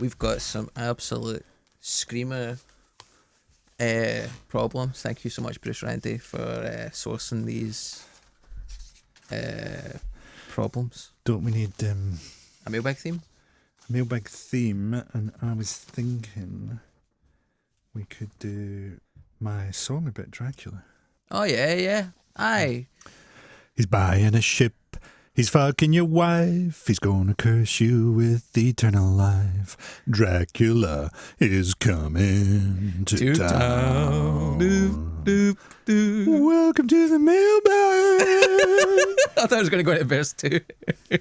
we've got some absolute screamer problems. Thank you so much, Bruce Randy, for sourcing these problems. Don't we need A mailbag theme? Mailbag theme? And I was thinking we could do my song about Dracula. Oh, yeah. Aye. He's buying a ship. He's fucking your wife. He's gonna curse you with eternal life. Dracula is coming to town. Doop, doop, doop. Welcome to the Mailbag. I thought I was going to go into verse 2.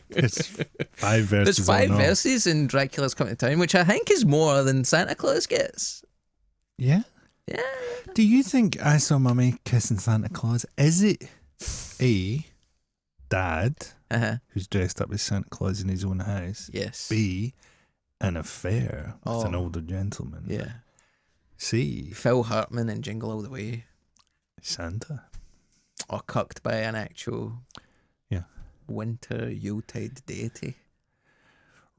It's 5 verses. There's 5 verses in Dracula's Coming to Town, which I think is more than Santa Claus gets. Yeah? Yeah. Do you think I Saw Mummy kissing Santa Claus? Is it A, Dad, who's dressed up as Santa Claus in his own house? Yes. B, an affair with an older gentleman? Yeah. C, Phil Hartman and Jingle All the Way. Santa. Or cucked by an actual winter Yuletide deity.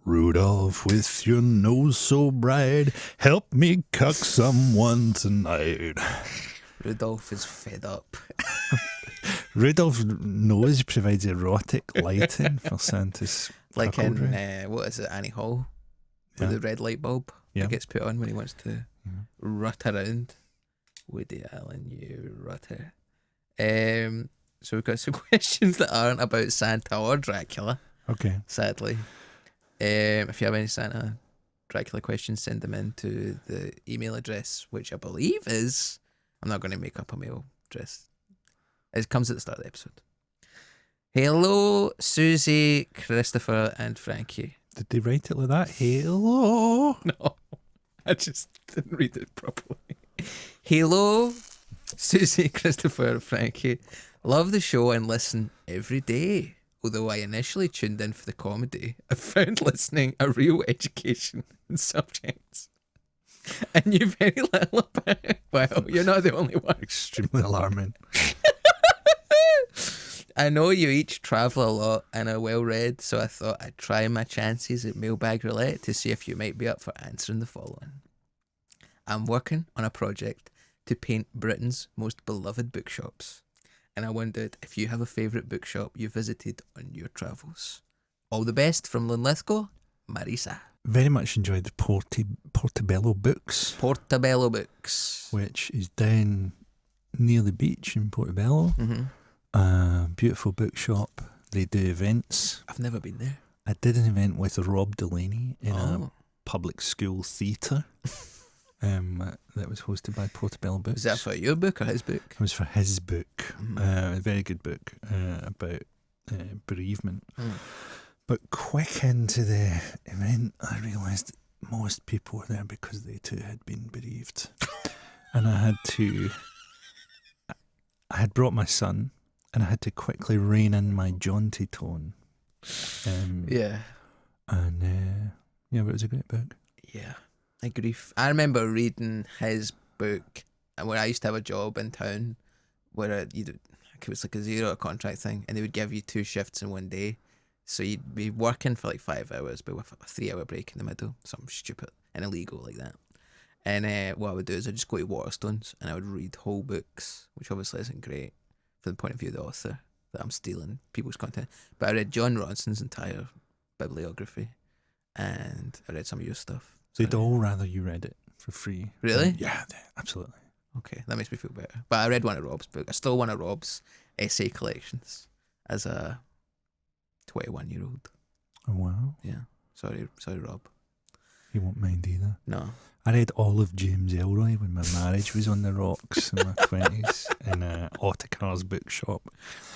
Rudolph, with your nose so bright, help me cuck someone tonight. Rudolph is fed up. Rudolph's nose provides erotic lighting for Santa's Like in, cuckoldry. what is it, Annie Hall? With the red light bulb that gets put on when he wants to rut around. Woody Allen, you rutter. So we've got some questions that aren't about Santa or Dracula. Okay. Sadly. If you have any Santa Dracula questions, send them in to the email address, which I believe is, I'm not going to make up a mail address. It comes at the start of the episode. Hello, Susie, Christopher, and Frankie. Did they write it like that? Hello. No, I just didn't read it properly. Hello, Susie, Christopher, Frankie. Love the show and listen every day. Although I initially tuned in for the comedy, I found listening a real education in subjects. I knew very little about it. Well, you're not the only one. Extremely alarming. I know you each travel a lot and are well read, so I thought I'd try my chances at Mailbag Roulette to see if you might be up for answering the following. I'm working on a project to paint Britain's most beloved bookshops, and I wondered if you have a favourite bookshop you visited on your travels. All the best from Linlithgow, Marisa. Very much enjoyed the Portobello Books. Portobello Books. Which is down near the beach in Portobello. Mm-hmm. Beautiful bookshop. They do events. I've never been there. I did an event with Rob Delaney in a public school theatre that was hosted by Portobello Books. Was that for your book or his book? It was for his book. A very good book about bereavement. But quick into the event, I realised most people were there because they too had been bereaved. And I had brought my son, and I had to quickly rein in my jaunty tone. Yeah. And but it was a great book. Yeah. Grief. I remember reading his book where I used to have a job in town where it was like a 0 contract thing, and they would give you 2 shifts in one day. So you'd be working for like 5 hours, but with a 3-hour break in the middle, something stupid and illegal like that. And what I would do is I'd just go to Waterstones and I would read whole books, which obviously isn't great from the point of view of the author, that I'm stealing people's content. But I read John Ronson's entire bibliography, and I read some of your stuff. They'd all rather you read it for free. Really? Yeah, absolutely. Okay, that makes me feel better. But I read one of Rob's books. I stole one of Rob's essay collections as a 21-year-old. Oh, wow. Yeah. Sorry, Rob. He won't mind either. No. I read all of James Elroy when my marriage was on the rocks in my 20s in Ottokar's bookshop.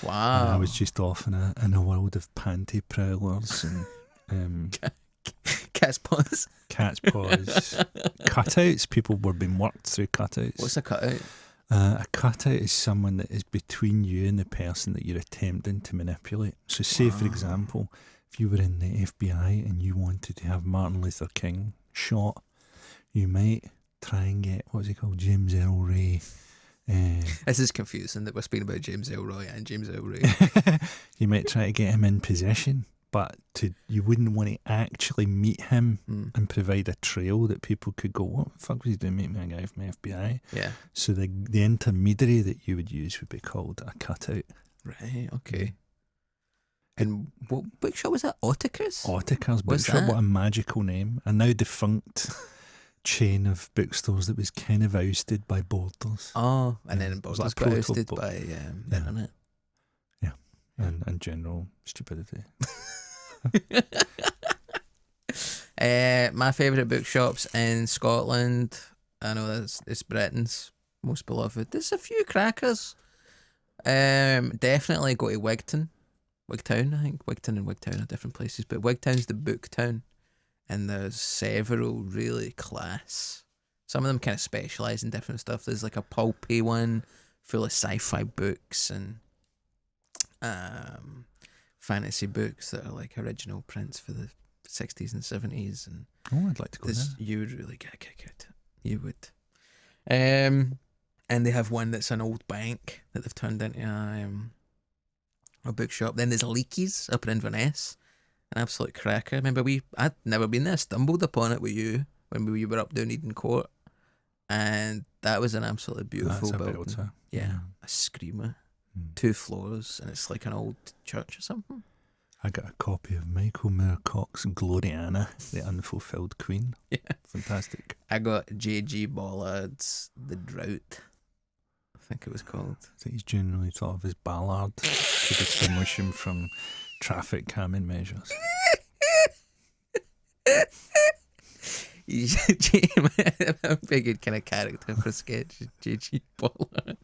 Wow. And I was just off in a world of panty prowlers and cat's paws. Cat's paws. Cutouts. People were being worked through cutouts. What's a cutout? A cutout is someone that is between you and the person that you're attempting to manipulate. So say, for example, if you were in the FBI and you wanted to have Martin Luther King shot, you might try and get, what's he called, James Elroy. This is confusing that we're speaking about James Elroy and James Elroy. You might try to get him in possession but you wouldn't want to actually meet him and provide a trail that people could go, what the fuck was he doing meeting a guy from the FBI? Yeah. So the intermediary that you would use would be called a cutout. Right, okay. And what bookshop was that? Ottakar's? Ottakar's What's Bookshop, that? what a magical name. A now defunct chain of bookstores that was kind of ousted by Borders. Oh, and then It was Borders like got proto ousted book. by the internet. And general stupidity. My favourite bookshops in Scotland, I know it's Britain's most beloved. There's a few crackers. Definitely go to Wigtown, I think. Wigtown and Wigtown are different places, but Wigtown's the book town, and there's several really class. Some of them kind of specialise in different stuff. There's like a pulpy one full of sci-fi books and fantasy books that are like original prints for the 60s and 70s, and I'd like to go there. you would really get a kick out of it. You would. And they have one that's an old bank that they've turned into a bookshop. Then there's Leakey's up in Inverness, an absolute cracker. Remember I'd never been there, stumbled upon it with you when we were up down Eden Court, and that was an absolutely beautiful That's a building. belter. Yeah, a screamer. 2 floors, and it's like an old church or something. I got a copy of Michael Moorcock's Gloriana, the Unfulfilled Queen. Yeah. Fantastic. I got J.G. Ballard's The Drought, I think it was called. I think he's generally thought of as Ballard to distinguish him from traffic calming measures. I'm a good kind of character for a sketch, J.G. Ballard.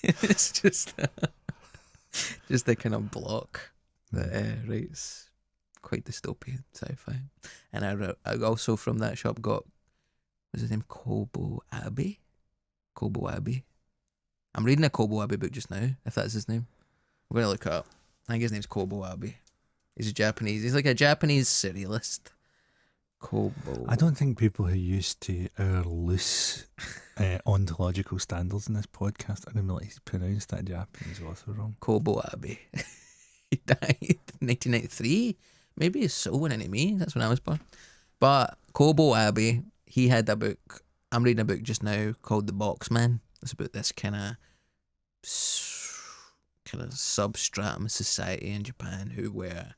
It's just a kind of block that writes quite dystopian sci-fi. And I also from that shop got, was his name Kobo Abbey? Kobo Abbey. I'm reading a Kobo Abbey book just now, if that's his name. I'm going to look it up. I think his name's Kobo Abbey. He's like a Japanese serialist. Kobo. I don't think people who used to our loose ontological standards in this podcast are going to like pronounce that Japanese author wrong. Kobo Abbey. He died in 1993. Maybe it's so when any me. That's when I was born. But Kobo Abbey, he had a book. I'm reading a book just now called The Boxman. It's about this kind of substratum society in Japan who wear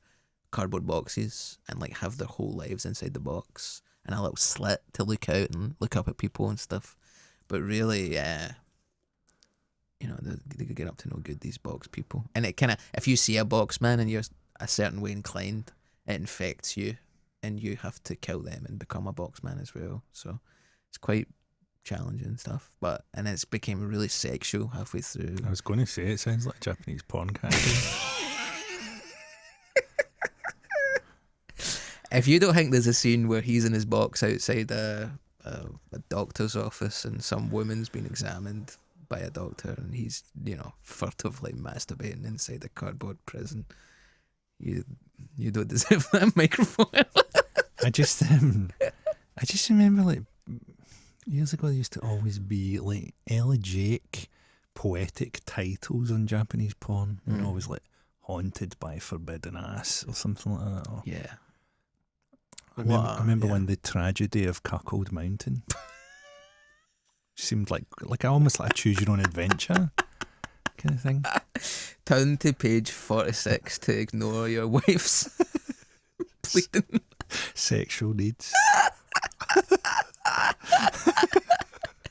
cardboard boxes and like have their whole lives inside the box and a little slit to look out and look up at people and stuff. But really, they could get up to no good, these box people. And it kind of, if you see a box man and you're a certain way inclined, it infects you and you have to kill them and become a box man as well. So it's quite challenging stuff. And it's became really sexual halfway through. I was going to say, it sounds like a Japanese porn character. If you don't think there's a scene where he's in his box outside a doctor's office and some woman's been examined by a doctor and he's, furtively masturbating inside a cardboard prison, you don't deserve that microphone. I just remember like years ago there used to always be like elegiac poetic titles on Japanese porn. And always like haunted by forbidden ass or something like that. Yeah. I remember when the tragedy of Cuckold Mountain seemed like almost like a choose your own adventure kind of thing. Turn to page 46 to ignore your wife's pleading Sexual needs.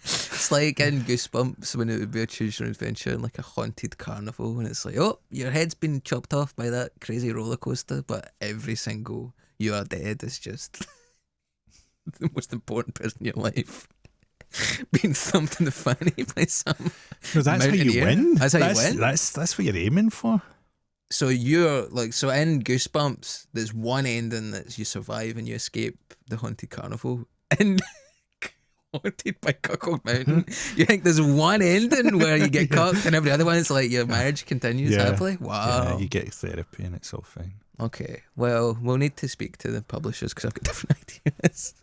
It's like in Goosebumps when it would be a choose your own adventure in like a haunted carnival, and it's like, oh, your head's been chopped off by that crazy roller coaster, but every single "you are dead" is just the most important person in your life being thumped in the fanny by some. So that's how you mountaineer. win. That's how you win. That's what you're aiming for. So you're like, so in Goosebumps, there's one ending that you survive and you escape the haunted carnival, and haunted by Cuckold Mountain, you think there's one ending where you get cucked, and every other one is like your marriage continues happily. Wow. Yeah, you get therapy and it's all fine. Okay, well, we'll need to speak to the publishers because I've got different ideas.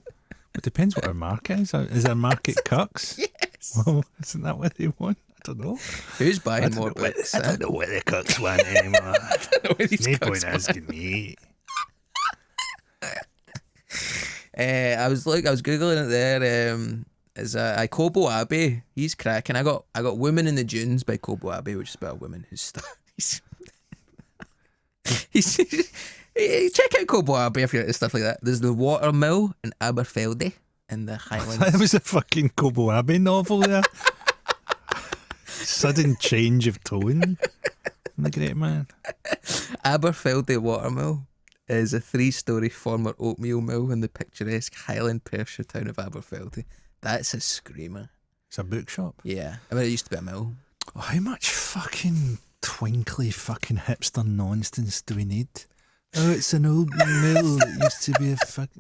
It depends what our market is. Is our market cucks? Yes. Well, isn't that what they want? I don't know. Who's buying more books? I don't know what the cooks want anymore. I don't know what these No cooks point asking me. I was googling it there. Is Kobo Abbey? He's cracking. I got Woman in the Dunes by Kobo Abbey, which is about a woman who's stuck. He's check out Kobo Abbey if you're into stuff like that. There's the Watermill in Aberfeldy in the Highlands. That was a fucking Kobo Abbey novel there. Sudden change of tone. The great man. Aberfeldy Watermill is a 3-story former oatmeal mill in the picturesque Highland Perthshire town of Aberfeldy. That's a screamer. It's a bookshop. Yeah. I mean, it used to be a mill. Oh, how much fucking twinkly fucking hipster nonsense do we need? Oh, it's an old mill that used to be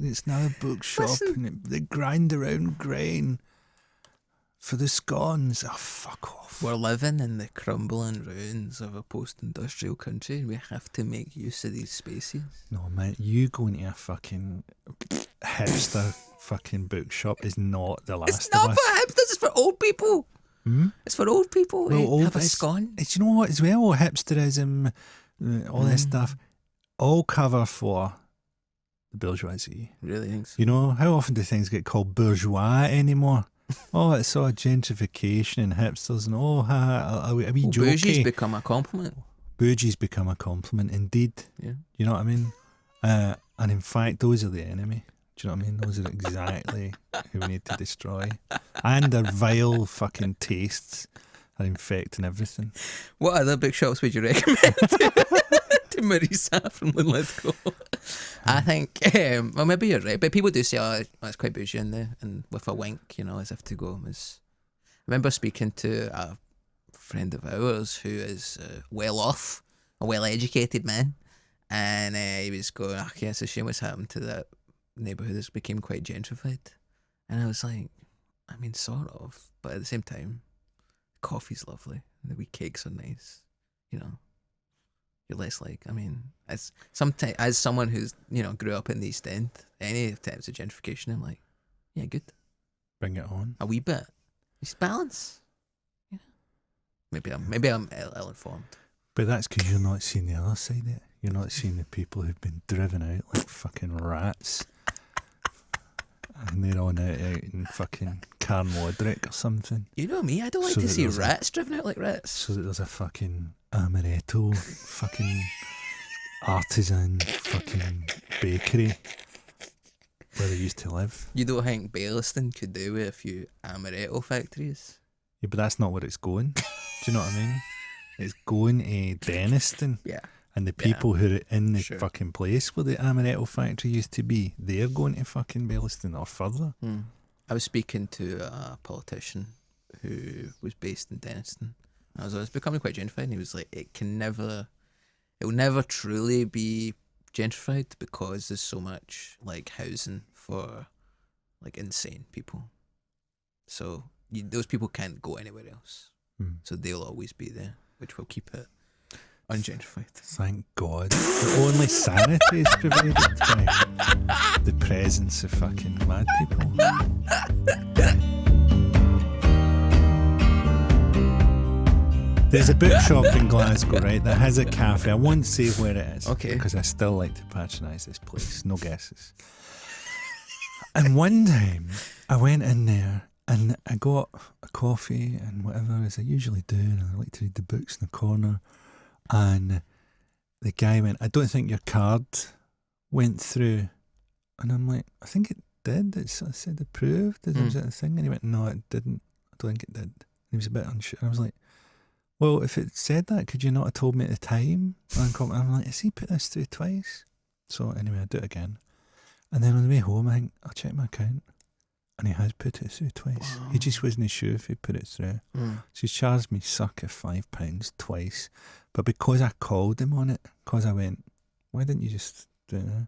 it's now a bookshop. Listen. And they grind around grain for the scones. Oh, fuck off. We're living in the crumbling ruins of a post-industrial country, and we have to make use of these spaces. No, man, you going to a fucking hipster fucking bookshop is not the last It's not of us. for hipsters, it's for old people. It's for old people who have a scone. It's, you know what, as well, hipsterism, all this stuff, all cover for the bourgeoisie. Really think so? You know, how often do things get called bourgeois anymore? Oh, it's all gentrification and hipsters and are we joking? Bougie's become a compliment. Bougie's become a compliment, indeed. Yeah. You know what I mean? And in fact, those are the enemy. Do you know what I mean? Those are exactly who we need to destroy. And their vile fucking tastes are infecting everything. What other bookshops would you recommend to Marisa from Linlithgow? I think, well, maybe you're right, but people do say, oh, it's quite bougie in there, and with a wink, you know, as if to go. I remember speaking to a friend of ours who is well off, a well-educated man, and he was going, oh, yeah, it's a shame what's happened to that neighbourhood. It's became quite gentrified. And I was like, I mean, sort of, but at the same time, coffee's lovely, and the wee cakes are nice, you know. You're less like, I mean, as someone who's, you know, grew up in the East End, any attempts at gentrification, I'm like, yeah, good. Bring it on. A wee bit. Just balance. Yeah. Maybe I'm ill-informed. But that's because you're not seeing the other side of it. You're not seeing the people who've been driven out like fucking rats. And they're on out in fucking Carnmodrick or something. You know me, I don't like So to that see there's rats driven out like rats. So that there's a fucking amaretto fucking artisan fucking bakery where they used to live. You don't think Baillieston could do with a few amaretto factories? Yeah, but that's not where it's going. Do you know what I mean? It's going to Denniston. Yeah. And the people who are in the Sure. fucking place where the amaretto factory used to be, they're going to fucking Baillieston or further. I was speaking to a politician who was based in Denniston. I was becoming quite gentrified, and he was like, it will never truly be gentrified because there's so much like housing for like insane people. So those people can't go anywhere else. So they'll always be there, which will keep it ungentrified. Thank God. The only sanity is provided by the presence of fucking mad people. There's a bookshop in Glasgow, right, that has a cafe. I won't say where it is. Okay. Because I still like to patronise this place. No guesses. And one time I went in there and I got a coffee and whatever, as I usually do, and I like to read the books in the corner. And the guy went, I don't think your card went through. And I'm like, I think it did. It said approved. Was that a thing? And he went, no, it didn't. I don't think it did. He was a bit unsure. I was like, well, if it said that, could you not have told me at the time? And I'm like, has he put this through twice? So anyway, I do it again. And then on the way home, I think, I'll check my account. And he has put it through twice. Wow. He just wasn't sure if he put it through. So he charged me sucker £5 twice. But because I called him on it, because I went, why didn't you just do it now?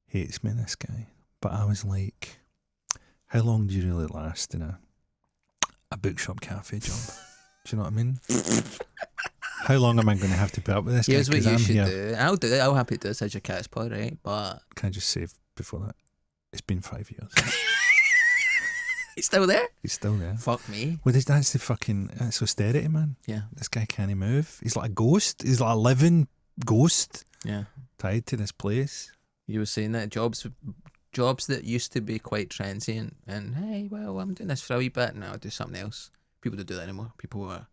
Hates me, this guy. But I was like, how long do you really last in a bookshop cafe job? Do you know what I mean? How long am I going to have to put up with this? Here's guy? what 'Cause you I'm should here. do. I'll do it. I'll happy to do this as your cat's paw, right? But Can I just say before that, it's been 5 years. He's still there? He's still there. Fuck me. Well, that's the fucking, that's austerity, man. Yeah. This guy can't move. He's like a ghost. He's like a living ghost. Yeah. Tied to this place. You were saying that jobs that used to be quite transient and, hey, well, I'm doing this for a wee bit, now I'll do something else. People don't do that anymore. People are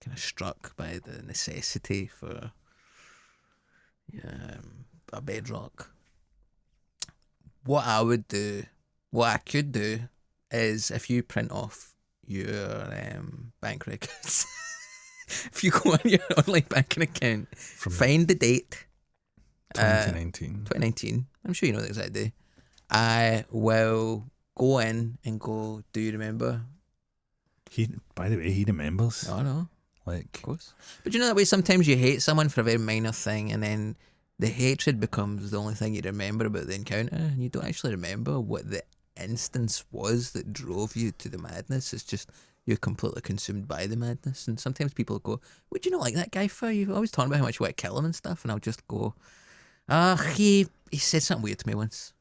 kind of struck by the necessity for a bedrock. What I could do is if you print off your bank records, if you go on your online banking account, find the date. 2019. I'm sure you know the exact day. I will go in and go, do you remember? By the way, he remembers. I know. Like, of course. But you know that way sometimes you hate someone for a very minor thing and then the hatred becomes the only thing you remember about the encounter and you don't actually remember what the instance was that drove you to the madness. It's just you're completely consumed by the madness. And sometimes people go, would you not like that guy for? You've always talking about how much you want to kill him and stuff. And I'll just go, he said something weird to me once.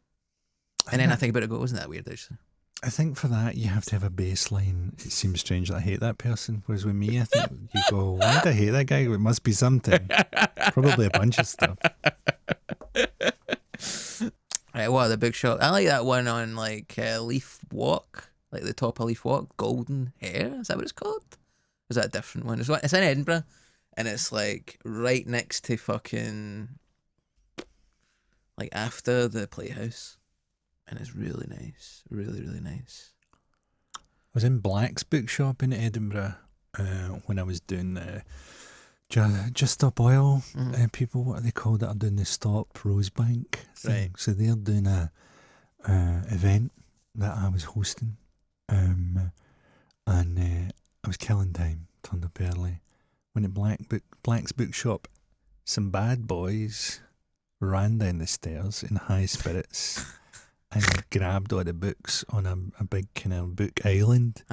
And then I think about it and go, wasn't that weird actually? I think for that you have to have a baseline. It seems strange that I hate that person. Whereas with me, I think you go, why do I hate that guy? It must be something. Probably a bunch of stuff. Right, what, the bookshop? I like that one on like Leaf Walk, like the top of Leaf Walk, Golden Hair. Is that what it's called? Or is that a different one? It's in Edinburgh, and it's like right next to fucking like after the Playhouse, and it's really nice, really really nice. I was in Black's bookshop in Edinburgh when I was doing the Just Stop Oil. People, what are they called that are doing the Stop Rosebank thing? Right. So they're doing a event that I was hosting, and I was killing time. Turned up early. Went to Black's bookshop. Some bad boys ran down the stairs in high spirits and grabbed all the books on a big kind of book island.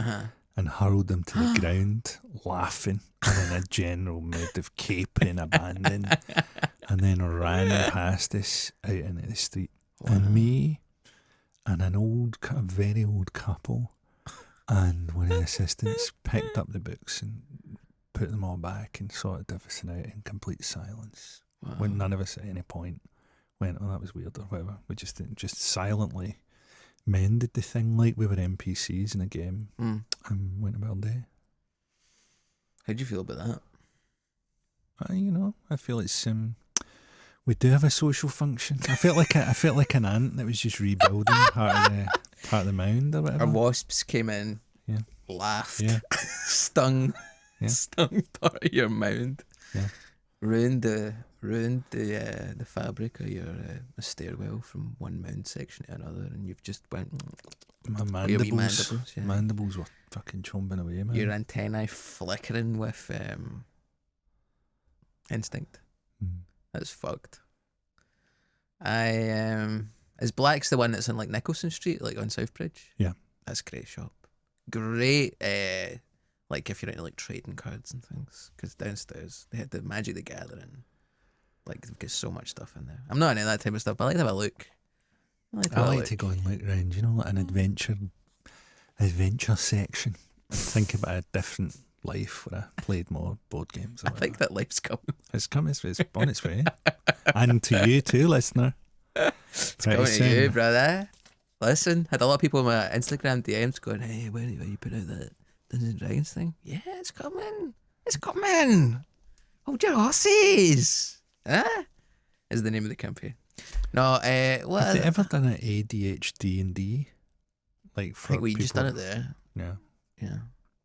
And hurled them to the ground, laughing, and in a general mood of capering and abandon, and then ran past us out into the street. Wow. And me and a very old couple and one of the assistants picked up the books and put them all back and sorted everything out in complete silence. Wow. When none of us at any point went, oh, that was weird or whatever. We just silently mended the thing like we were NPCs in a game and went about our day. How'd you feel about that? I feel it's we do have a social function. I felt like an ant that was just rebuilding part of the mound or whatever. Our wasps came in, laughed, stung part of your mound, ruined the fabric of your stairwell from one mound section to another, and you've just went. My mandibles were fucking chomping away, man. Your antennae flickering with instinct. That's fucked. Is Black's the one that's in like Nicholson Street, like on Southbridge? Yeah, that's a great shop. Great. Like if you're into like trading cards and things, because downstairs they had the Magic the Gathering. Like they've got so much stuff in there. I'm not into that type of stuff, but I like to have a look. I like to go and look around, like an adventure section. Think about a different life where I played more board games. I think that life's coming. It's coming. It's on its way. And to you too, listener. It's coming to you, brother. Listen, had a lot of people on my Instagram DMs going, hey, where you put out that Dungeons and Dragons thing? Yeah, it's coming. It's coming. Hold your horses. Huh? Is the name of the campaign. No, what have they ever done an ADHD&D? Like for I think we people? Just done it there. Yeah.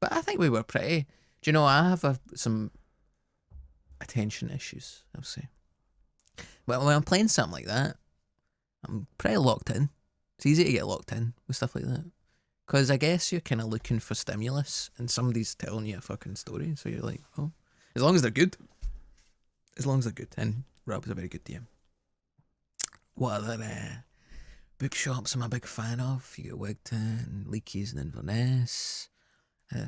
But I think we were pretty. Do you know, I have some attention issues, I'll say. But when I'm playing something like that, I'm pretty locked in. It's easy to get locked in with stuff like that. Because I guess you're kind of looking for stimulus and somebody's telling you a fucking story. So you're like, oh, as long as they're good. As long as they're good. And Rob's a very good DM. What other bookshops I'm a big fan of? You got Wigton, Leakey's and Inverness.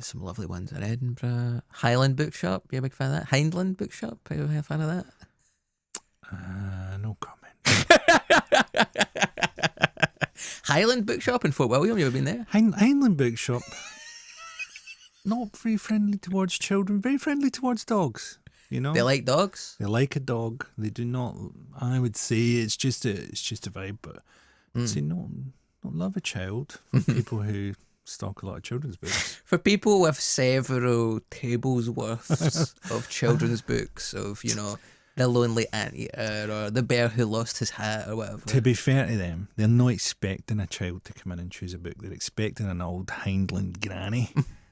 Some lovely ones in Edinburgh. Highland Bookshop, you a big fan of that? Hindland Bookshop, are you a fan of that? No comment. Highland Bookshop in Fort William, you ever been there? Heinlein Bookshop. Not very friendly towards children, very friendly towards dogs. You know, They like dogs? they like a dog. They do not. I would say it's just a vibe, but I'd say not love a child for people who stock a lot of children's books. For people with several tables worths of children's books, of, you know, The Lonely Anteater or The Bear Who Lost His Hat or whatever. To be fair to them, they're not expecting a child to come in and choose a book. They're expecting an old Hindland granny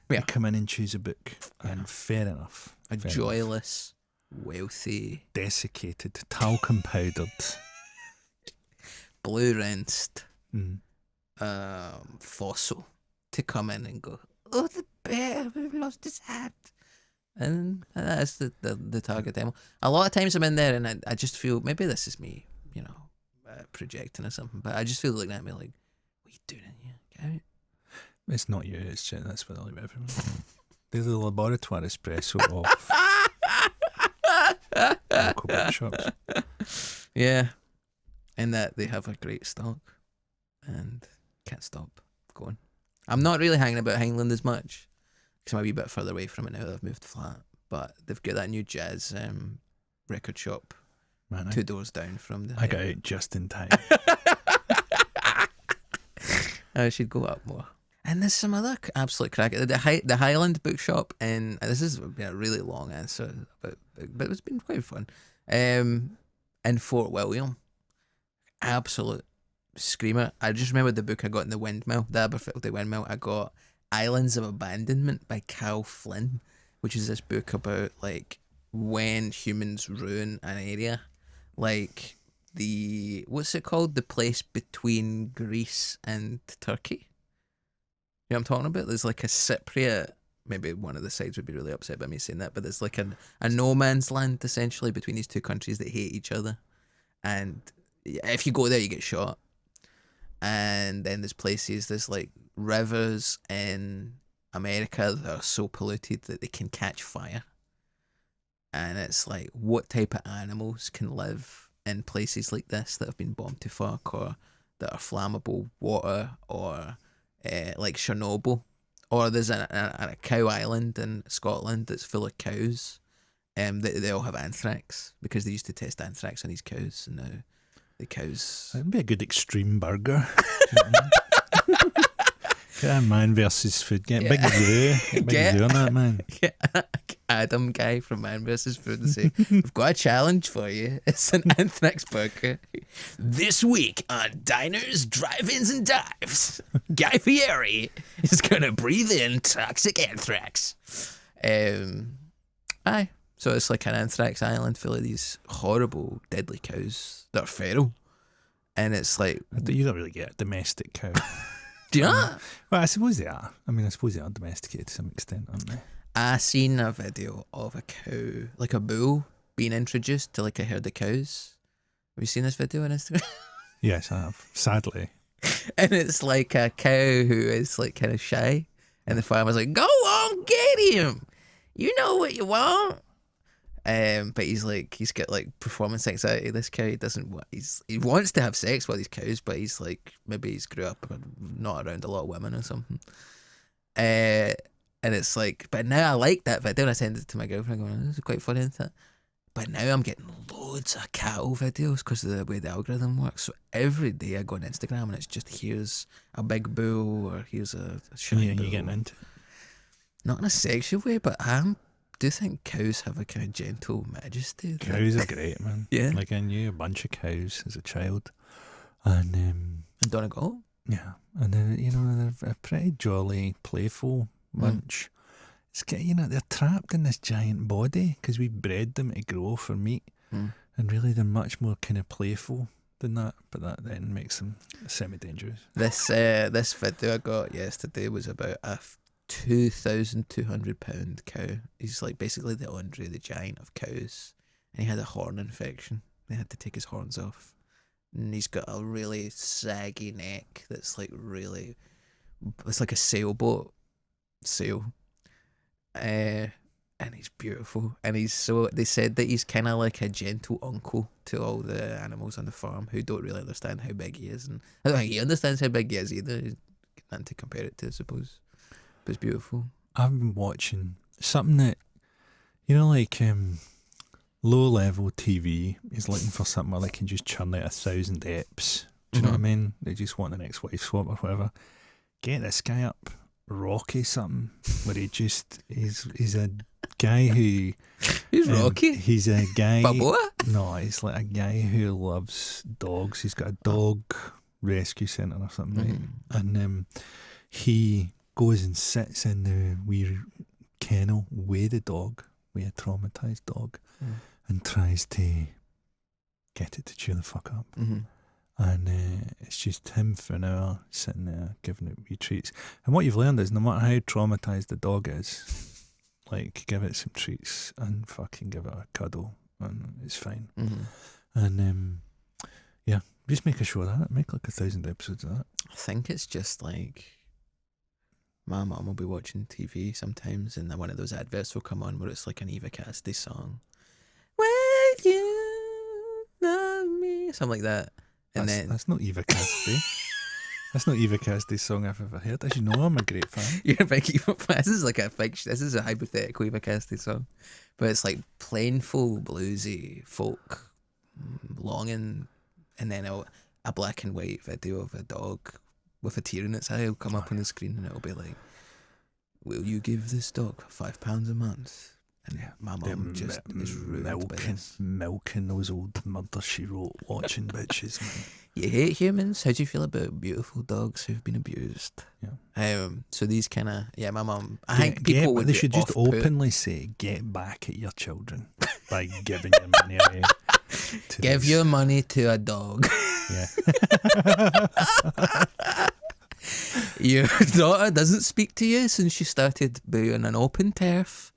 Yeah. to come in and choose a book. And fair enough. A Fair joyless, wealthy, desiccated, talcum powdered. blue-rinsed Mm. fossil to come in and go, oh, the bear who lost his hat. And that's the target demo. A lot of times I'm in there and I just feel, maybe this is me, you know, projecting or something, but I just feel looking at me like, what are you doing in here? Get out. It's not you, it's just, that's what I leave everyone. They're the laboratory espresso of local bookshops. Yeah. And that they have a great stock and can't stop going. I'm not really hanging about Hangland as much because I'm a wee bit further away from it now that I've moved flat. But they've got that new jazz record shop Man, 2 doors down from the. I got out just in time. I should go up more. And there's some other absolute crack. The Highland Bookshop, and this is a really long answer, but it's been quite fun. In Fort William, absolute screamer. I just remember the book I got in the Windmill, the Aberfeldy Windmill. I got Islands of Abandonment by Cal Flynn, which is this book about like when humans ruin an area, like what's it called? The place between Greece and Turkey. You know what I'm talking about? There's like a Cypriot, maybe one of the sides would be really upset by me saying that, but there's like a no man's land essentially between these two countries that hate each other. And if you go there, you get shot. And then there's like rivers in America that are so polluted that they can catch fire. And it's like, what type of animals can live in places like this that have been bombed to fuck, or that are flammable water, or like Chernobyl, or there's a cow island in Scotland that's full of cows. They all have anthrax because they used to test anthrax on these cows, and now the cows. That'd be a good extreme burger. Get a man versus food. Get Big Zoo. Get Big Zoo on that, man. Adam guy from Man vs. Food and say, we've got a challenge for you. It's an anthrax burger. This week on Diners, Drive-Ins and Dives, Guy Fieri is going to breathe in toxic anthrax. Aye. So it's like an anthrax island full of these horrible, deadly cows that are feral. And it's like... You don't really get a domestic cow. Do you not? Well, I suppose they are. I mean, I suppose they are domesticated to some extent, aren't they? I seen a video of a cow, like a bull, being introduced to like a herd of cows. Have you seen this video on Instagram? Yes, I have. Sadly. And it's like a cow who is like kind of shy, and the farmer's like, "Go on, get him. You know what you want." But he's got like performance anxiety. This cow, he wants to have sex with these cows, but he's like, maybe he's grew up not around a lot of women or something. And it's like, but now I like that video, and I send it to my girlfriend going, this is quite funny, isn't it? But now I'm getting loads of cattle videos because of the way the algorithm works. So every day I go on Instagram and it's just, here's a big bull, or here's a shy bull. You getting into it? Not in a sexual way, but do think cows have a kind of gentle majesty. Cows are great, man. Yeah. Like, I knew a bunch of cows as a child. And, And Donegal? yeah. And, they're a pretty jolly, playful bunch. It's they're trapped in this giant body because we bred them to grow for meat. And really, they're much more kind of playful than that. But that then makes them semi-dangerous. This video I got yesterday was about a 2,200-pound cow. He's like basically the Andre the Giant of cows, and he had a horn infection. They had to take his horns off, and he's got a really saggy neck that's like it's like a sailboat sail. And and he's beautiful. And they said that he's kind of like a gentle uncle to all the animals on the farm who don't really understand how big he is. And I don't think he understands how big he is either. He's nothing to compare it to, I suppose. But it's beautiful. I've been watching something that, like low level TV is looking for something where they can just churn out 1,000 eps. Do you know what I mean? They just want the next wife swap or whatever. Get this guy up, Rocky something, where he's a guy who... Who's Rocky? He's a guy... Balboa? No, he's like a guy who loves dogs. He's got a dog rescue centre or something, right? And he goes and sits in the wee kennel with the dog, with a traumatised dog, and tries to get it to cheer the fuck up. And it's just him for an hour sitting there giving it wee treats. And what you've learned is no matter how traumatised the dog is, like, give it some treats and fucking give it a cuddle and it's fine. And yeah, just make a show of that. Make like 1,000 episodes of that. I think it's just like my mum will be watching TV sometimes and one of those adverts will come on where it's like an Eva Cassidy song. Will you love me? Something like that. And that's not Eva Cassidy. That's not Eva Cassidy's song I've ever heard. As you know, I'm a great fan. You're a big Eva fan. This is like a fiction. This is a hypothetical Eva Cassidy song, but it's like plainful bluesy folk longing, and then a black and white video of a dog with a tear in its eye will come up on the screen, and it'll be like, "Will you give this dog £5 a month?" And my mum just is ruined by this. Milking those old Murder, She Wrote watching bitches, man. You hate humans? How do you feel about beautiful dogs who've been abused? Yeah. So these kind of, my mum, I think people would they should just openly say, get back at your children by giving your money away. Give your money to a dog. Yeah. Your daughter doesn't speak to you since she started being an open turf.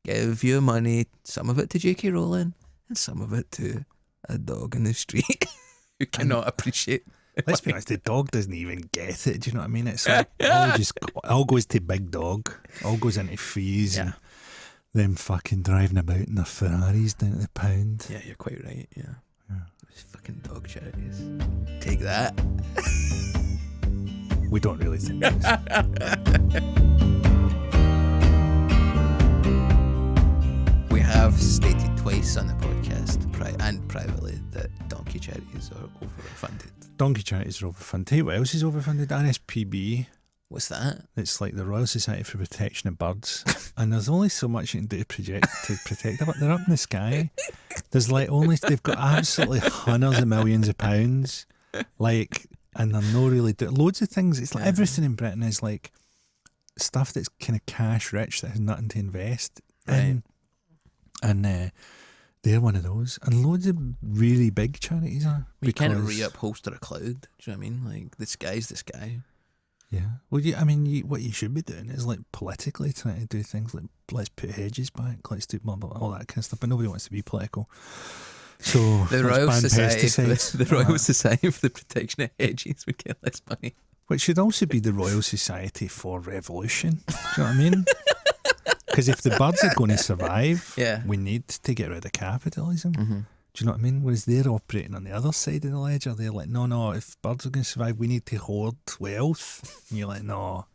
Give your money, some of it to J.K. Rowling and some of it to a dog in the street who cannot appreciate. Let's be honest, the dog doesn't even get it. Do you know what I mean? It's like all goes to big dog, all goes into fees and them fucking driving about in their Ferraris down at the pound. Yeah, you're quite right. Yeah. Those fucking dog charities. Take that. We don't really think this. We have stated twice on the podcast and privately that donkey charities are overfunded. Donkey charities are overfunded. Hey, what else is overfunded? RSPB. What's that? It's like the Royal Society for Protection of Birds. And there's only so much you can do to protect them. They're up in the sky. They've got absolutely hundreds of millions of pounds. Like, and they're not really doing loads of things. It's like everything in Britain is like stuff that's kind of cash rich that has nothing to invest in. And they're one of those. And loads of really big charities are. You can't reupholster a cloud. Do you know what I mean? Like, the sky's the sky. Yeah. Well, what you should be doing is like politically trying to do things like let's put hedges back, let's do blah, blah, blah, all that kind of stuff. But nobody wants to be political. So the Royal Society for the Protection of Hedges would get less money. Which should also be the Royal Society for Revolution. Do you know what I mean? Because if the birds are going to survive, we need to get rid of capitalism. Do you know what I mean? Whereas they're operating on the other side of the ledger. They're like, no, if birds are going to survive, we need to hoard wealth. And you're like, no.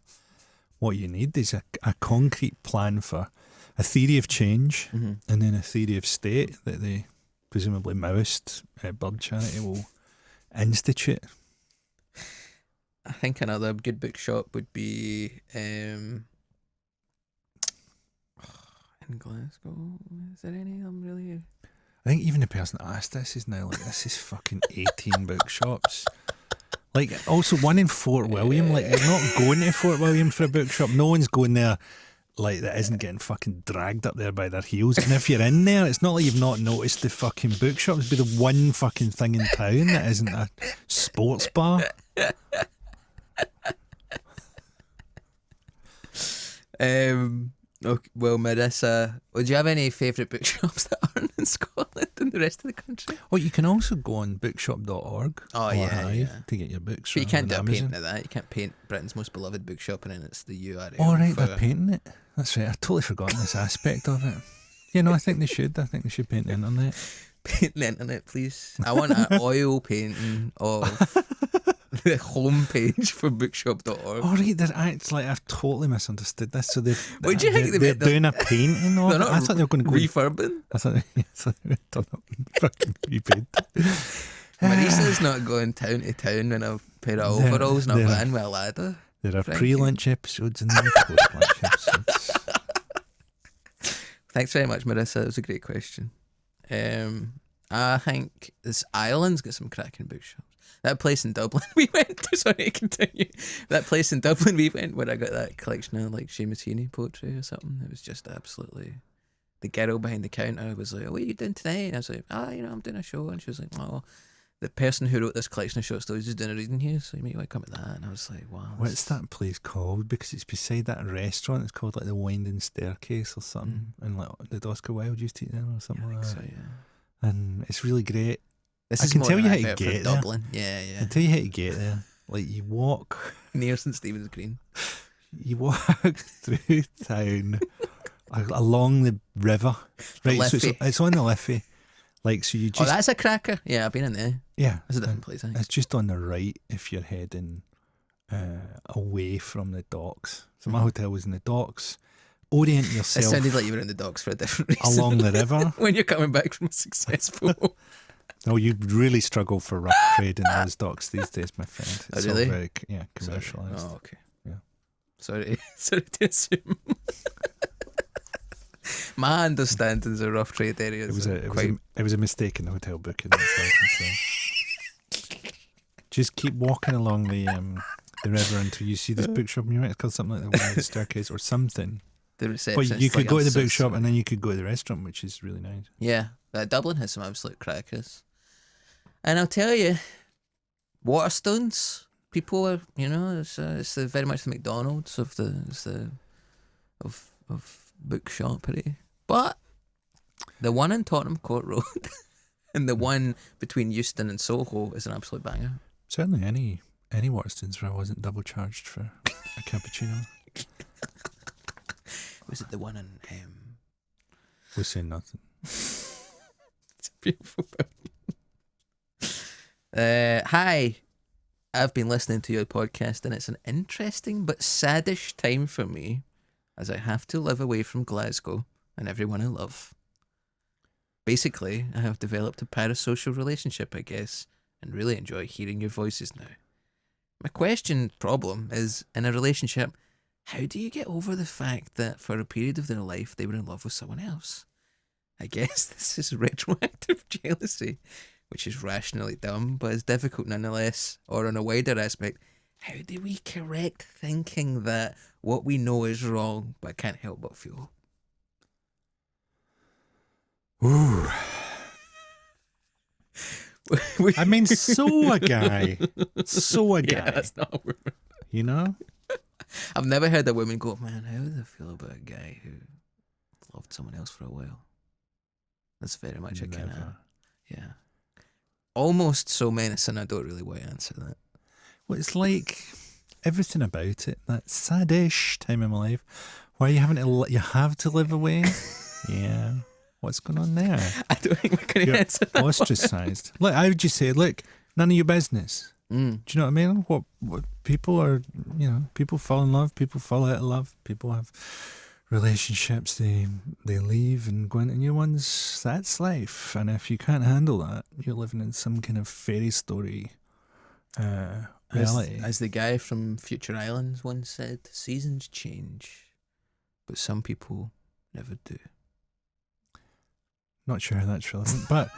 What you need is a concrete plan for a theory of change and then a theory of state that the presumably Maoist bird charity will institute. I think another good bookshop would be in Glasgow. Is there any? I'm really... I think even the person that asked this is now like, this is fucking 18 bookshops. Like, also one in Fort William. Like, you're not going to Fort William for a bookshop. No one's going there, like, that isn't getting fucking dragged up there by their heels. And if you're in there, it's not like you've not noticed the fucking bookshop. It'd be the one fucking thing in town that isn't a sports bar. Okay, well, Marissa, would you have any favourite bookshops that aren't in Scotland and the rest of the country? Oh, you can also go on bookshop.org to get your books. But you can't do a painting of that. You can't paint Britain's most beloved bookshop and then it's the URL. Oh, right, they're painting it. That's right. I've totally forgotten this aspect of it. I think they should. I think they should paint the internet. Paint the internet, please. I want an oil painting of the homepage for bookshop.org. Oh, right, they're actually, I've totally misunderstood this. So What do you think they're doing a painting of it? I thought they were going to go refurbing. I thought they were done up and fucking repaint. Marisa's not going town to town in a pair of overalls and a van with a ladder. There are Frankie. pre-lunch episodes and there are post-lunch episodes. Thanks very much, Marissa. It was a great question. I think this island's got some cracking bookshops. That place in Dublin we went to, sorry, continue. That place in Dublin we went where I got that collection of like Seamus Heaney poetry or something. It was just absolutely. The girl behind the counter was like, "Oh, what are you doing tonight?" And I was like, I'm doing a show. And she was like, "Oh, the person who wrote this collection of short stories is doing a reading here, so you might want to come to that." And I was like, "Wow." What's that place called? Because it's beside that restaurant. It's called like the Winding Staircase or something. And like did Oscar Wilde used to eat there or something like that? So, yeah. And it's really great. This I is can more tell you how to advert for get there. Dublin. Yeah. I can tell you how to get there. Like you walk Near St Stephen's Green. You walk through town along the river. Right, so it's on the Liffey. Like so you just. Oh, that's a cracker. Yeah, I've been in there. Yeah, it's a different place. I think. It's just on the right if you're heading away from the docks. So my hotel was in the docks. Orient yourself. It sounded like you were in the docks for a different reason. Along the river. When you're coming back from a successful. No, you really struggle for rough trade in those docks these days, my friend. It's really? all very commercialised. Oh, okay. Yeah. Sorry to assume. My understandings of rough trade areas. It was a mistake in the hotel booking. That's all I can say. Just keep walking along the river until you see this bookshop, and you're right. It's called something like the Winding Staircase or something. The reception. But you could go to the bookshop and then you could go to the restaurant, which is really nice. Yeah, Dublin has some absolute crackers. And I'll tell you, Waterstones, people are, it's very much the McDonald's of bookshoppery. But the one in Tottenham Court Road and the one between Euston and Soho is an absolute banger. Certainly any Waterstones where I wasn't double charged for a cappuccino. Was it the one in... We're saying nothing. It's a beautiful building. Hi. I've been listening to your podcast and it's an interesting but saddish time for me as I have to live away from Glasgow and everyone I love. Basically, I have developed a parasocial relationship, I guess, and really enjoy hearing your voices now. My problem is, in a relationship, how do you get over the fact that for a period of their life they were in love with someone else? I guess this is retroactive jealousy, which is rationally dumb, but is difficult nonetheless. Or on a wider aspect, how do we correct thinking that what we know is wrong but can't help but feel? Ooh. I mean, so a guy. Yeah, that's not a woman. You know? I've never heard a woman go, man, how would I feel about a guy who loved someone else for a while? That's very much a kind of, yeah. Almost so menacing, I don't really want to answer that. Well, it's like everything about it, that saddish time in my life, where you have to live away. Yeah. What's going on there? I don't think we're going to answer that. Ostracised. Look, I would just say, look, none of your business. Do you know what I mean? What people are, people fall in love, people fall out of love, people have relationships, they leave and go into new ones. That's life. And if you can't handle that, you're living in some kind of fairy story reality. As the guy from Future Islands once said, seasons change, but some people never do. Not sure how that's relevant, but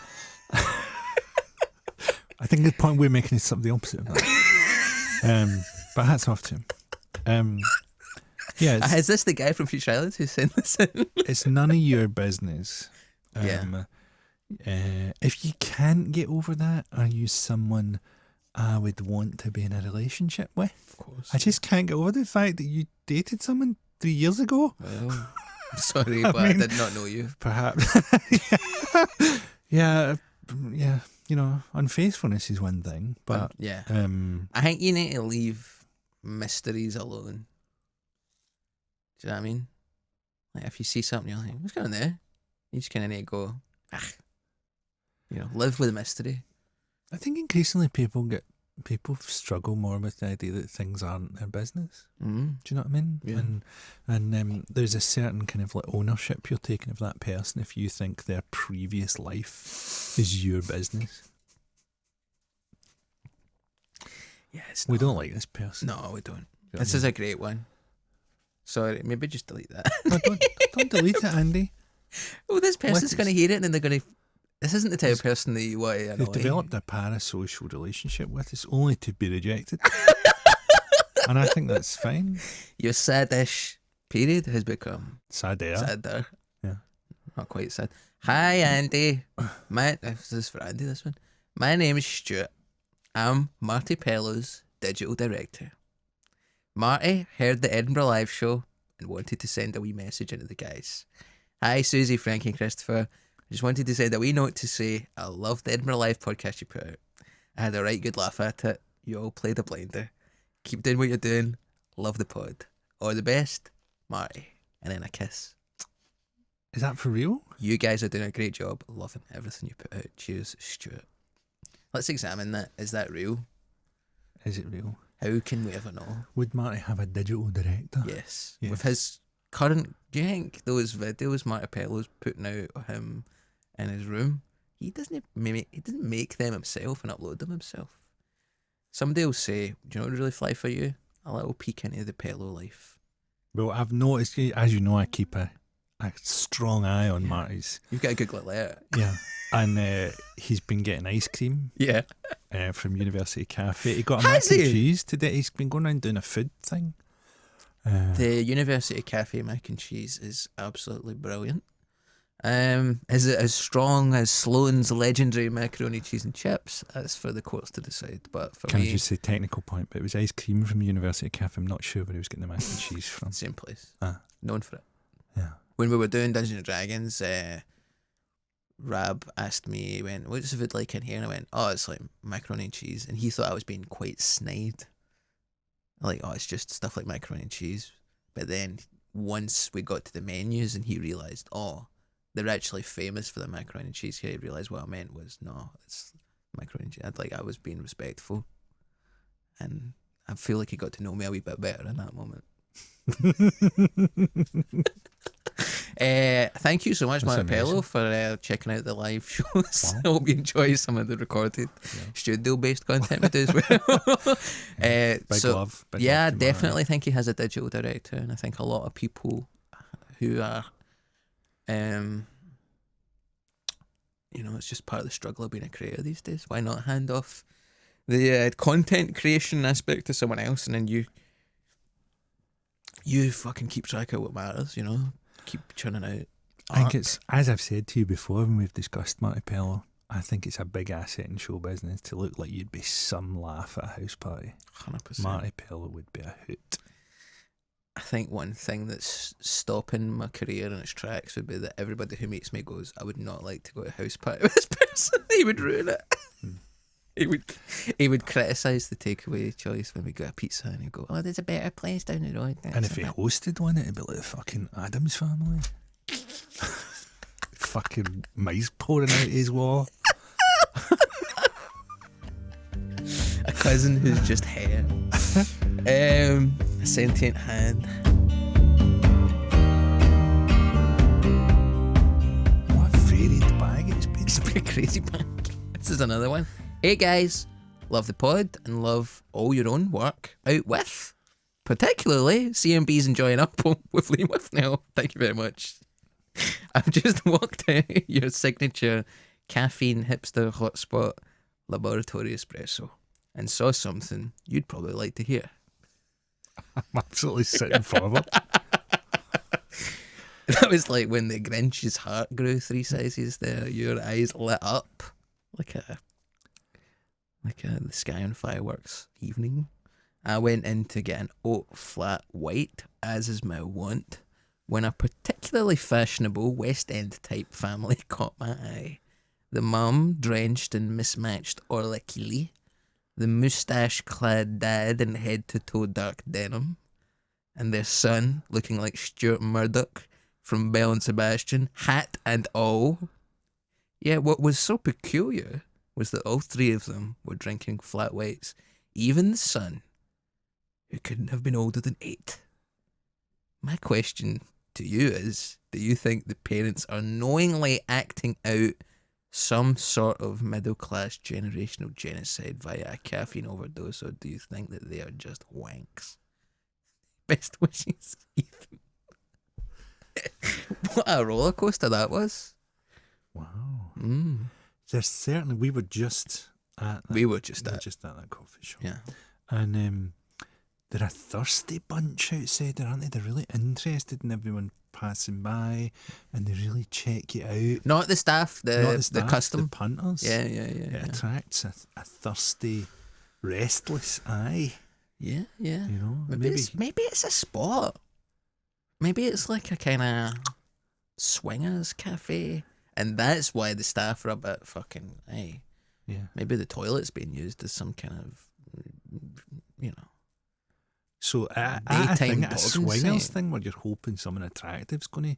I think the point we're making is something the opposite of that. But hats off to him. Yeah, is this the guy from Future Islands who sent this in? It's none of your business. If you can't get over that, are you someone I would want to be in a relationship with? Of course. I just can't get over the fact that you dated someone 3 years ago. Well, I'm sorry, but I did not know you. Perhaps. Yeah. Unfaithfulness is one thing, but yeah. I think you need to leave mysteries alone. Do you know what I mean? Like if you see something, you're like, what's going on there? You just kind of need to go, live with the mystery. I think increasingly people struggle more with the idea that things aren't their business. Mm. Do you know what I mean? Yeah. And there's a certain kind of like ownership you're taking of that person if you think their previous life is your business. Yeah, we don't like this person. No, we don't. This is a great one. Sorry, maybe just delete that. No, don't delete it, Andy. Oh, this person's going to hear it and then they're going to... This isn't the type of person that you want to annoy. They've developed a parasocial relationship with us only to be rejected. And I think that's fine. Your saddish period has become... Sadder. Yeah. Not quite sad. Hi, Andy. This is for Andy, this one. My name is Stuart. I'm Marty Pello's digital director. Marty heard the Edinburgh live show and wanted to send a wee message into the guys. Hi, Susie, Frankie and Christopher. I just wanted to send a wee note to say I love the Edinburgh Live podcast you put out. I had a right good laugh at it. You all played a blinder. Keep doing what you're doing. Love the pod. All the best, Marty. And then a kiss. Is that for real? You guys are doing a great job. Loving everything you put out. Cheers, Stuart. Let's examine that. Is that real? Is it real? How can we ever know? Would Marty have a digital director? Yes. With his current... Do you think those videos Marty Pello's putting out of him in his room, he doesn't make them himself and upload them himself? Somebody will say, do you know what would really fly for you? A little peek into the Pello life. Well, I've noticed, as you know, I keep a strong eye on Marty's. You've got a Google it later. Yeah. And he's been getting ice cream. Yeah. From University Cafe. He got a mac and cheese today. He's been going around doing a food thing. The University Cafe mac and cheese is absolutely brilliant. Is it as strong as Sloan's legendary macaroni, cheese and chips? That's for the courts to decide. But for Can me, I just say technical point? But it was ice cream from University Cafe. I'm not sure where he was getting the mac and cheese from. Same place. Known for it. Yeah. When we were doing Dungeons and Dragons, Rab asked me, he went, what's the food like in here? And I went, oh, it's like macaroni and cheese. And he thought I was being quite snide. Like, oh, it's just stuff like macaroni and cheese. But then once we got to the menus and he realised, oh, they're actually famous for the macaroni and cheese here, he realised what I meant was, no, it's macaroni and cheese. I was being respectful. And I feel like he got to know me a wee bit better in that moment. Thank you so much, Marty Pello, for checking out the live shows. Wow. I hope you enjoy some of the recorded studio-based content we do as well. Big love. I definitely think he has a digital director, and I think a lot of people who are, it's just part of the struggle of being a creator these days. Why not hand off the content creation aspect to someone else, and then you fucking keep track of what matters, keep churning out art. I think it's, as I've said to you before when we've discussed Marty Pello, I think it's a big asset in show business to look like you'd be some laugh at a house party. 100%. Marty Pello would be a hoot. I think one thing that's stopping my career in its tracks would be that everybody who meets me goes, I would not like to go to a house party with this person. He would ruin it. He would criticise the takeaway choice when we got a pizza, and he'd go, oh, there's a better place down the road. And if he hosted one, it'd be like the fucking Addams Family. Fucking mice pouring out his wall. A cousin who's just hair. A sentient hand. What a varied bag it's been. It's a pretty crazy bag. This is another one. Hey guys, love the pod and love all your own work out with. Particularly CMB's enjoying up with Liam Withnail. Thank you very much. I've just walked out your signature caffeine hipster hotspot laboratory espresso and saw something you'd probably like to hear. I'm absolutely sitting forward. That was like when the Grinch's heart grew 3 sizes there. Your eyes lit up like the sky on fireworks evening. I went in to get an oat flat white, as is my wont, when a particularly fashionable West End type family caught my eye. The mum drenched in mismatched orlikili, the moustache-clad dad in head-to-toe dark denim, and their son looking like Stuart Murdoch from Belle and Sebastian, hat and all. Yeah, what was so peculiar was that all three of them were drinking flat whites. Even the son, who couldn't have been older than 8. My question to you is, do you think the parents are knowingly acting out some sort of middle-class generational genocide via a caffeine overdose, or do you think that they are just wanks? Best wishes, Ethan. What a roller coaster that was. Wow. Mm. There's certainly, we were just at that coffee shop. Yeah. And they're a thirsty bunch outside there, aren't they? They're really interested in everyone passing by, and they really check you out. Not the staff, the custom. The punters. Yeah. It attracts a thirsty, restless eye. Yeah. You know, maybe it's a spot. Maybe it's like a kind of swingers cafe, and that's why the staff are a bit fucking. Hey, yeah. Maybe the toilet's being used as some kind of, you know. So I think a swingers thing where you're hoping someone attractive's going to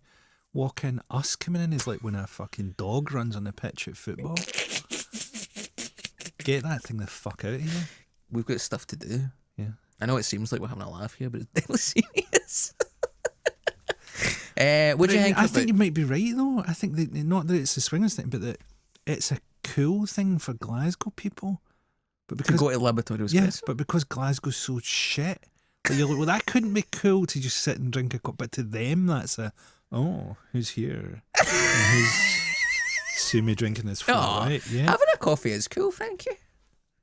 walk in. Us coming in is like when a fucking dog runs on the pitch at football. Get that thing the fuck out of here. We've got stuff to do. Yeah. I know it seems like we're having a laugh here, but it's deadly serious. What do you think? I think you might be right though. I think that not that it's a swingers thing, but that it's a cool thing for Glasgow people. But because to go to Laboratorios. Yes, but because Glasgow's so shit. Like you're like, well, that couldn't be cool to just sit and drink a cup. But to them, that's who's here? And who's see me drinking this flat white? Yeah, having a coffee is cool, Frankie.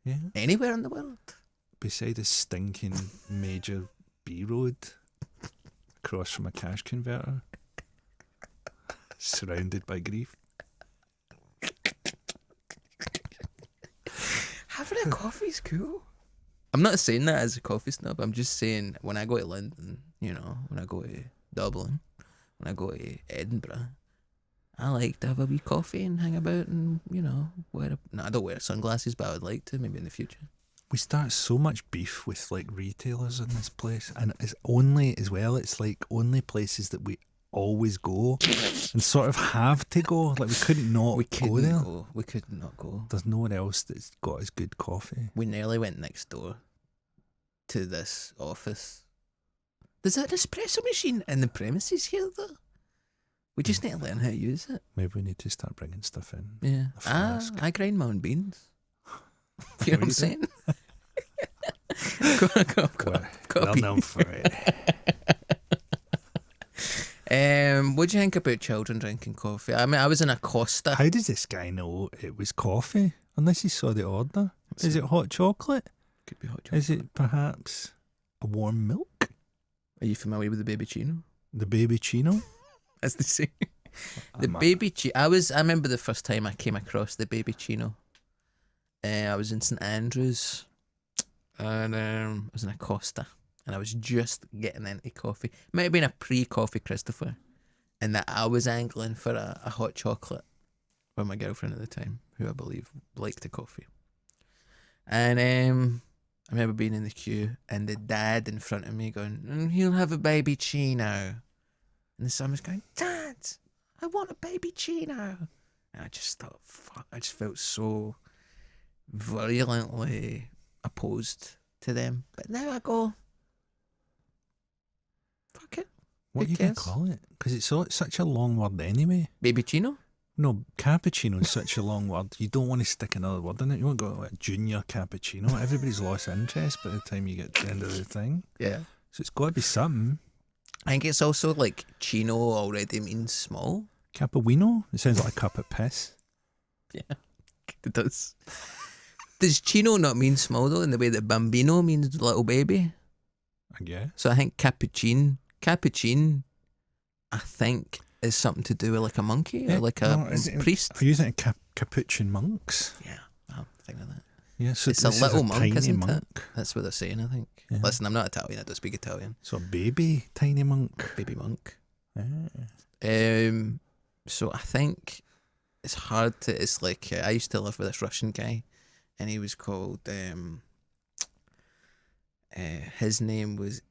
Yeah, anywhere in the world. Beside a stinking major B road, across from a cash converter, surrounded by grief. Having a coffee's cool. I'm not saying that as a coffee snob. I'm just saying when I go to London, you know, when I go to Dublin, when I go to Edinburgh, I like to have a wee coffee and hang about and, you know, I don't wear sunglasses, but I would like to, maybe in the future. We start so much beef with like retailers in this place, and it's only as well, it's like only places that we always go and sort of have to go. Like we couldn't not go there. We could not go. There's no one else that's got as good coffee. We nearly went next door to this office. There's an espresso machine in the premises here though. We just need to learn how to use it. Maybe we need to start bringing stuff in. Yeah. I grind my own beans. You know what I'm saying? Well known for it. What do you think about children drinking coffee? I mean, I was in a Costa. How does this guy know it was coffee? Unless he saw the order. Is it hot chocolate? Could be hot chocolate. Is it perhaps a warm milk? Are you familiar with the baby chino? The baby chino? As they say. The baby chino. I remember the first time I came across the baby chino. I was in St Andrews, and I was in a Costa, and I was just getting into coffee. Might have been a pre-coffee Christopher, and that I was angling for a hot chocolate with my girlfriend at the time, who I believe liked a coffee. And I remember being in the queue, and the dad in front of me going, "He'll have a baby chino," and the son was going, "Dad, I want a baby chino," and I just thought, fuck, I just felt so virulently opposed to them. But now I go, fuck it. What are you going to call it? Because it's such a long word anyway. Baby chino? No, cappuccino is such a long word. You don't want to stick another word in it. You won't go like junior cappuccino. Everybody's lost interest by the time you get to the end of the thing. Yeah. So it's got to be something. I think it's also like chino already means small. Cappuccino? It sounds like a cup of piss. Yeah, it does. Does chino not mean small though, in the way that bambino means little baby? I guess. So I think capuchin, I think is something to do with like a monkey or like a priest. Are you thinking capuchin monks? Yeah, I'm thinking that. Yeah, so it's a little monk, isn't monk. it? That's what they're saying, I think. Yeah. Listen, I'm not Italian, I don't speak Italian. So a baby tiny monk. Baby monk. Yeah. So I think it's hard to, it's like, I used to live with this Russian guy, and he was called, his name was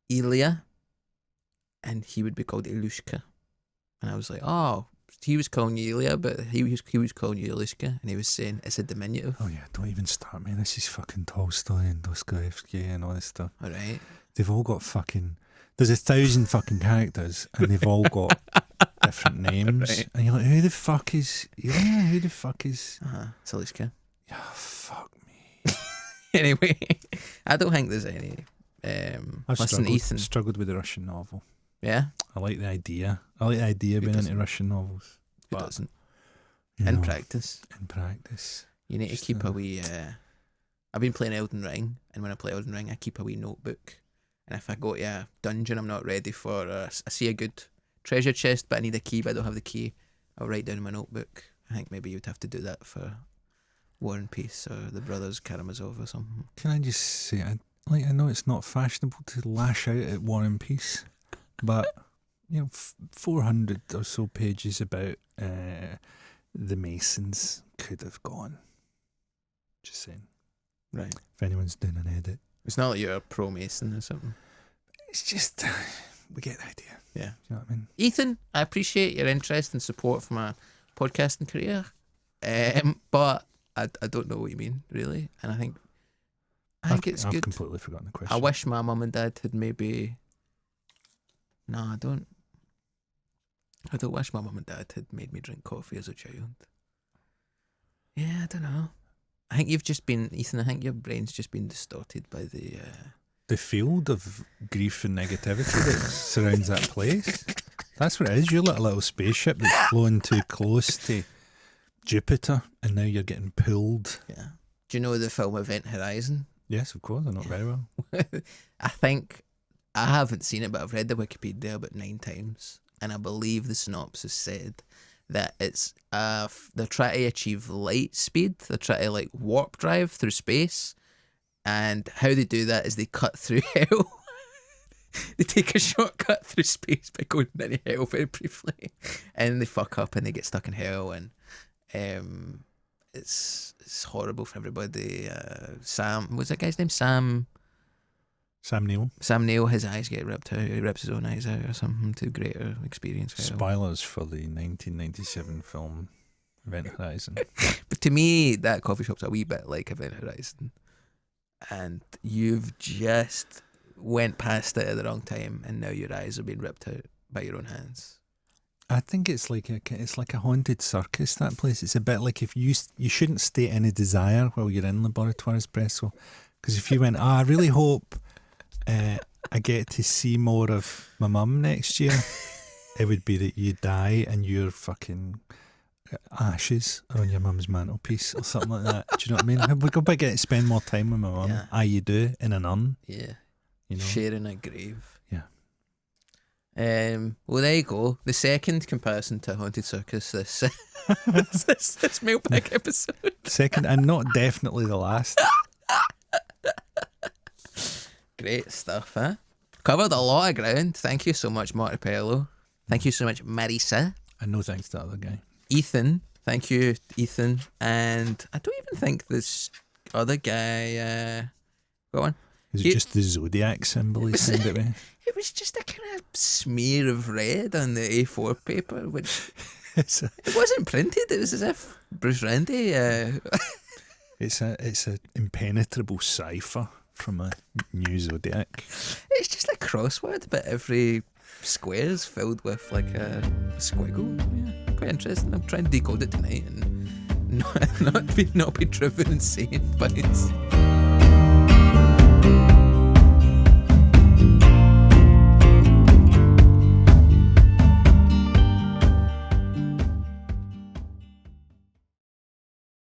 Ilya, and he would be called Ilushka. And I was like, oh, he was calling you Ilya, but he was calling you Ilyushka, and he was saying it's a diminutive. Oh yeah, don't even start me. This is fucking Tolstoy and Dostoevsky and all this stuff. All right. They've all got fucking... There's 1,000 fucking characters, and they've all got different names. Right. And you're like, who the fuck is... Yeah, who the fuck is... It's Ilyushka. Yeah, fuck me. Anyway, I don't think there's any... I've listen, Ethan. struggled with the Russian novel. Yeah? I like the idea. I like the idea of being doesn't? into Russian novels. Who But, doesn't? you In know, practice. In practice. You need to Just, keep a wee... I've been playing Elden Ring, and when I play Elden Ring, I keep a wee notebook. And if I go to a dungeon I'm not ready for, or I see a good treasure chest, but I need a key, but I don't have the key, I'll write down in my notebook. I think maybe you'd have to do that for War and Peace or the Brothers Karamazov or something. Can I just say, I know it's not fashionable to lash out at War and Peace, but, 400 or so pages about the Masons could have gone. Just saying. Right. If anyone's doing an edit. It's not like you're a pro-Mason or something. It's just, we get the idea. Yeah. Do you know what I mean? Ethan, I appreciate your interest and support for my podcasting career, but I don't know what you mean, really. And I think it's I've good. completely forgotten the question. I wish my mum and dad had maybe... No, I don't wish my mum and dad had made me drink coffee as a child. Yeah, I don't know. I think you've just been, Ethan, I think your brain's just been distorted by the field of grief and negativity that surrounds that place. That's what it is. You're like a little spaceship that's flown too close to Jupiter, and now you're getting pulled. Yeah. Do you know the film Event Horizon? Yes, of course. I know it very well. I think, I haven't seen it, but I've read the Wikipedia about 9 times, and I believe the synopsis said that it's they're trying to achieve light speed. They're trying to like warp drive through space, and how they do that is they cut through hell. They take a shortcut through space by going into hell very briefly, and they fuck up and they get stuck in hell, and it's horrible for everybody. Sam, what's that guy's name? Sam Neill. Sam Neill, his eyes get ripped out. He rips his own eyes out or something to greater experience. Spoilers for the 1997 film Event Horizon. But to me, that coffee shop's a wee bit like Event Horizon. And you've just went past it at the wrong time, and now your eyes are being ripped out by your own hands. I think it's like a haunted circus, that place. It's a bit like if you shouldn't state any desire while you're in Laboratory Espresso. Because if you went, I really hope I get to see more of my mum next year, it would be that you die and your fucking ashes are on your mum's mantelpiece or something like that. Do you know what I mean? We go back to spend more time with my mum. Yeah. Aye, you do, in an urn. Yeah. You know? Sharing a grave. Yeah. Well, there you go. The second comparison to Haunted Circus this this Mailbag episode. Second, and not definitely the last. Great stuff, huh? Covered a lot of ground. Thank you so much, Martipello. Thank you so much, Marisa. And no thanks to the other guy. Ethan. Thank you, Ethan. And I don't even think this other guy... Go on. Is it just the zodiac symbol he sent it with? It was just a kind of smear of red on the A4 paper, which it wasn't printed. It was as if Bruce Randy... It's a impenetrable cipher from a new zodiac. It's just a crossword, but every square is filled with like a squiggle. Yeah, quite interesting. I'm trying to decode it tonight and not be driven insane by it.